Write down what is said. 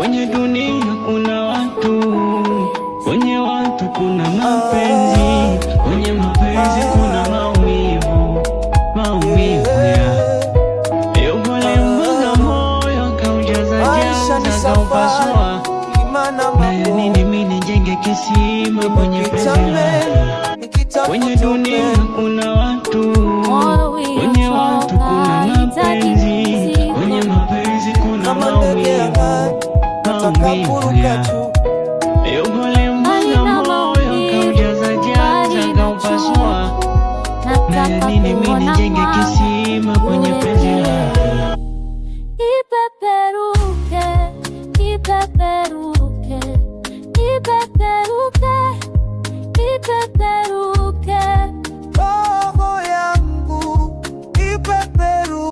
Kwenye dunia kuna watu, kwenye watu kuna mapenzi, kwenye mapenzi kuna maumivu, maumivu ya pole mbaga moyo kaujaza jaza kaupasua. Na ya nini mimi nijenge kisima kwenye penzi? Kwenye dunia kuna watu, kwenye watu kuna mapenzi, kwenye mapenzi kuna maumivu, maumivu ya